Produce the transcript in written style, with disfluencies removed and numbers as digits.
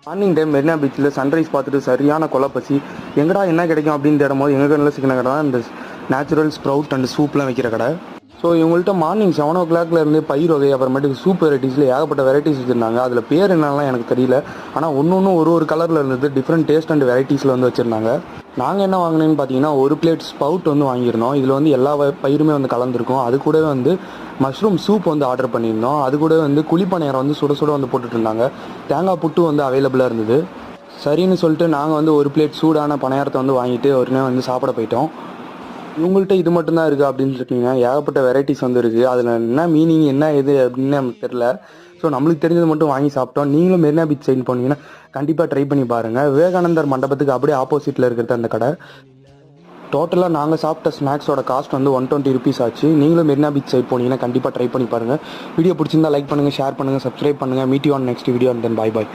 Morning time Marina பீச்சில் sunrise பார்த்துட்டு சரியான கொலப்பசி எங்கடா என்ன கிடைக்கும் அப்படின்னு தேடும்போது எங்கள் கண்ணில் சிக்கின கடை தான் இந்த நேச்சுரல் ஸ்ப்ரவுட் அண்ட் சூப்லாம் வைக்கிற கடை. ஸோ இவங்கள்ட்ட மார்னிங் 7 o'clock இருந்து பயிர் வகை அப்புறமேட்டுக்கு சூப் வெரைட்டிஸில் ஏகப்பட்ட வெரைட்டிஸ் வச்சுருந்தாங்க. அதில் பேர் என்னெல்லாம் எனக்கு தெரியல, ஆனால் ஒன்று ஒரு கலரில் இருந்தது, டிஃப்ரெண்ட் டேஸ்ட் அண்ட் வெரைட்டிஸில் வந்து வச்சுருந்தாங்க. நாங்கள் என்ன வாங்கினேன்னு பார்த்தீங்கன்னா ஒரு பிளேட் ஸ்பவுட் வந்து வாங்கியிருந்தோம். இதில் வந்து எல்லா பயிருமே வந்து கலந்துருக்கும். அது கூடவே வந்து மஷ்ரூம் சூப் வந்து ஆர்டர் பண்ணியிருந்தோம். அது கூட வந்து குழிப்பணியாரம் வந்து சுட சுட வந்து போட்டுட்டு இருந்தாங்க. தேங்காய் புட்டு வந்து அவைலபிளாக இருந்தது. சரின்னு சொல்லிட்டு நாங்கள் வந்து ஒரு பிளேட் சூடான பணியாரத்தை வந்து வாங்கிட்டு உடனே வந்து சாப்பிட போயிட்டோம். இவங்கள்ட்ட இது மட்டும்தான் இருக்குது அப்படின்னு இருக்கீங்க, ஏகப்பட்ட வெரைட்டிஸ் வந்து இருக்குது. அதில் என்ன மீனிங் என்ன எது அப்படின்னு நமக்கு தெரில. ஸோ நம்மளுக்கு தெரிஞ்சது மட்டும் வாங்கி சாப்பிட்டோம். நீங்களும் மெரினா பீச் சைடு போனீங்கன்னா கண்டிப்பாக ட்ரை பண்ணி பாருங்கள். விவேகானந்தர் மண்டபத்துக்கு அப்படியே ஆப்போசிட்டில் இருக்கிறது அந்த கடை. டோட்டலாக நாங்கள் சாப்பிட்ட ஸ்நாக்ஸோட காஸ்ட் வந்து 120 rupees ஆச்சு. நீங்களும் மெரினா பீச் சைட் போனீங்கன்னா கண்டிப்பாக ட்ரை பண்ணி பாருங்கள். வீடியோ பிடிச்சிருந்தா லைக் பண்ணுங்கள், ஷேர் பண்ணுங்கள், சப்ஸ்கிரைப் பண்ணுங்கள். Meet you on next video and then bye bye.